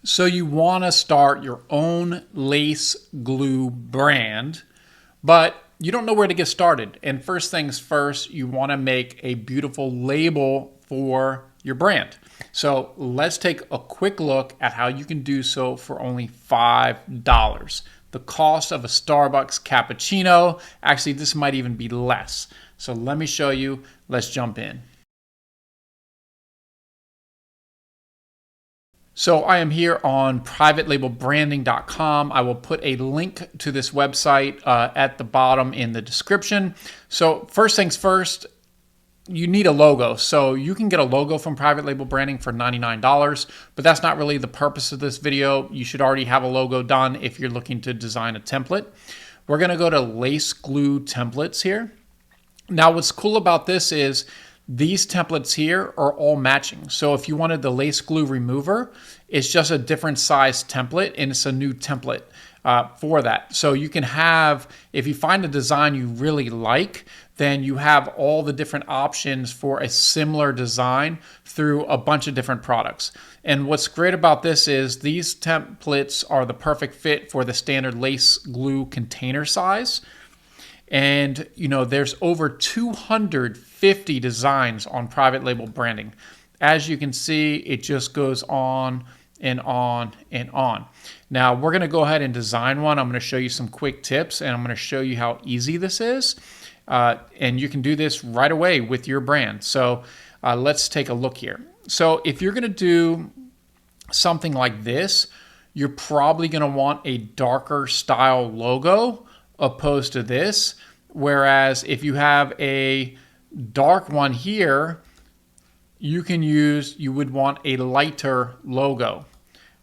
So you want to start your own lace glue brand, but you don't know where to get started. And first things first, you want to make a beautiful label for your brand. So let's take a quick look at how you can do so for only $5. The cost of a Starbucks cappuccino. Actually, this might even be less. So let me show you. Let's jump in. So I am here on privatelabelbranding.com. I will put a link to this website at the bottom in the description. So first things first, you need a logo. So you can get a logo from Private Label Branding for $99, but that's not really the purpose of this video. You should already have a logo done if you're looking to design a template. We're going to go to lace glue templates here. Now what's cool about this is these templates here are all matching. So if you wanted the lace glue remover, it's just a different size template and it's a new template for that. So you can have, if you find a design you really like, then you have all the different options for a similar design through a bunch of different products. And what's great about this is these templates are the perfect fit for the standard lace glue container size. And there's over 250 designs on Private Label Branding. As you can see, it just goes on and on and on. Now we're going to go ahead and design one. I'm going to show you some quick tips and I'm going to show you how easy this is. And you can do this right away with your brand. So let's take a look here. So if you're going to do something like this, you're probably going to want a darker style logo opposed to this. Whereas if you have a dark one here, you would want a lighter logo.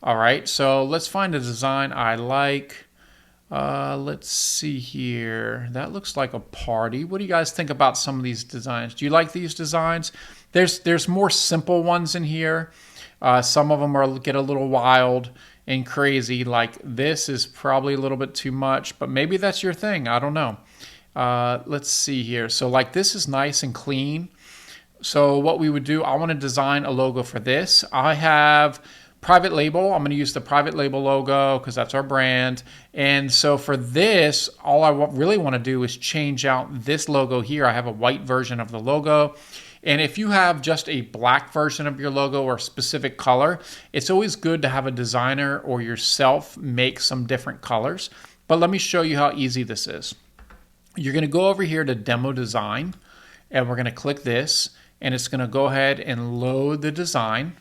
All right, so let's find a design I like. Let's see here. That looks like a party. What do you guys think about some of these designs? Do you like these designs? There's more simple ones in here. Some of them get a little wild and crazy. Like this is probably a little bit too much, but maybe that's your thing. I don't know. Let's see here. So like this is nice and clean. So what we would do, I want to design a logo for this. I have Private Label. I'm going to use the Private Label logo because that's our brand. And so for this, all I really want to do is change out this logo here. I have a white version of the logo. And if you have just a black version of your logo or a specific color, it's always good to have a designer or yourself make some different colors. But let me show you how easy this is. You're going to go over here to Demo Design, and we're going to click this, and it's going to go ahead and load the design.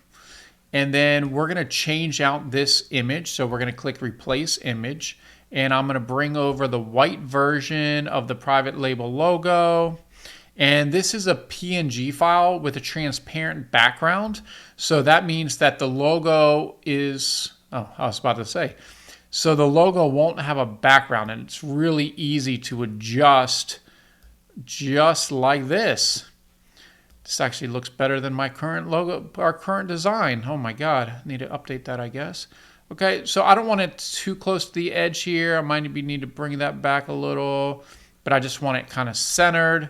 And then we're going to change out this image. So we're going to click Replace Image, and I'm going to bring over the white version of the Private Label logo. And this is a PNG file with a transparent background. So that means that the logo is, oh, I was about to say, so the logo won't have a background and it's really easy to adjust just like this. This actually looks better than my current logo, our current design. Oh my God, I need to update that, I guess. Okay, so I don't want it too close to the edge here. I might need to bring that back a little, but I just want it kind of centered.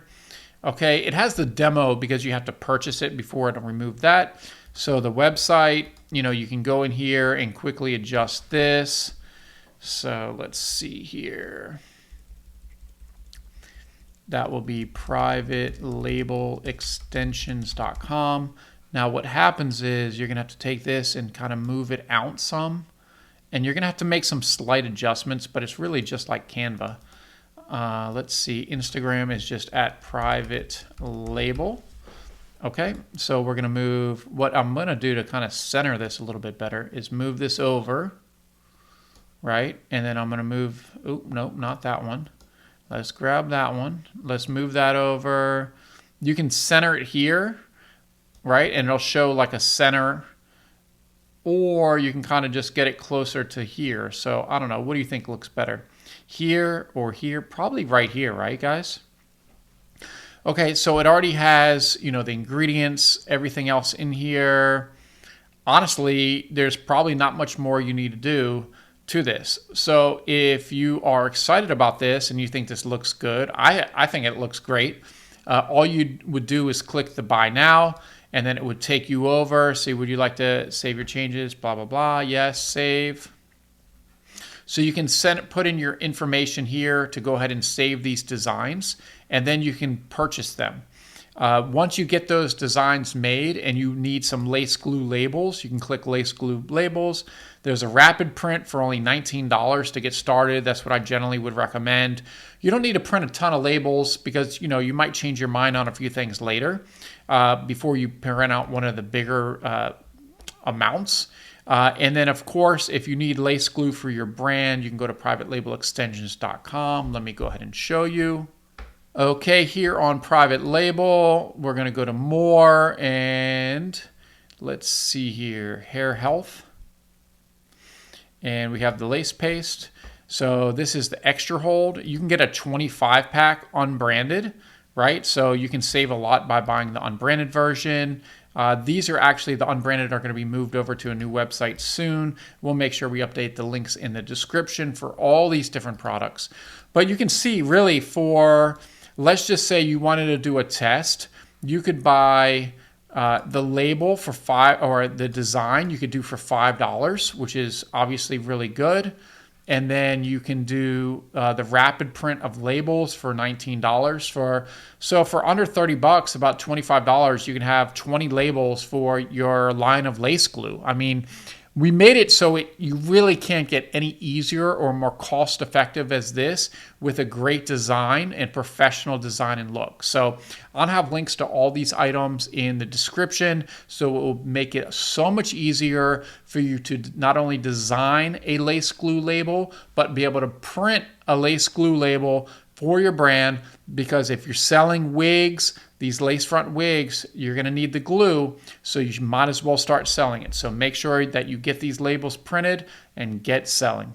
Okay, it has the demo because you have to purchase it before it'll remove that. So the website, you can go in here and quickly adjust this. So let's see here. That will be privatelabelextensions.com. Now what happens is you're going to have to take this and kind of move it out some. And you're going to have to make some slight adjustments, but it's really just like Canva. Let's see, Instagram is just at private label. Okay, so we're going to move, what I'm going to do to kind of center this a little bit better is move this over, right? And then I'm going to move, oh, nope, not that one. Let's grab that one. Let's move that over. You can center it here, right? And it'll show like a center, or you can kind of just get it closer to here. So I don't know, what do you think looks better? Here or here? Probably right here, right guys? Okay, so it already has, the ingredients, everything else in here. Honestly, there's probably not much more you need to do to this. So if you are excited about this and you think this looks good, I think it looks great. All you would do is click the Buy Now, and then it would take you over. See, would you like to save your changes? Blah, blah, blah. Yes, save. So you can put in your information here to go ahead and save these designs, and then you can purchase them. Once you get those designs made and you need some lace glue labels, you can click lace glue labels. There's a rapid print for only $19 to get started. That's what I generally would recommend. You don't need to print a ton of labels because you might change your mind on a few things later before you print out one of the bigger amounts. And then, of course, if you need lace glue for your brand, you can go to privatelabelextensions.com. Let me go ahead and show you. Okay, here on private label, we're going to go to more, and let's see here, hair health. And we have the lace paste. So this is the extra hold. You can get a 25 pack unbranded, right? So you can save a lot by buying the unbranded version. These are actually, the unbranded are going to be moved over to a new website soon. We'll make sure we update the links in the description for all these different products. But you can see really for, let's just say you wanted to do a test, you could buy the label for $5, or the design you could do for $5, which is obviously really good. And then you can do the rapid print of labels for $19. So for under $30, about $25, you can have 20 labels for your line of lace glue. I mean, we made it so you really can't get any easier or more cost effective as this, with a great design and professional design and look. So I'll have links to all these items in the description, so it will make it so much easier for you to not only design a lace glue label, but be able to print a lace glue label for your brand. Because if you're selling wigs, these lace front wigs, you're going to need the glue, so you might as well start selling it. So make sure that you get these labels printed and get selling.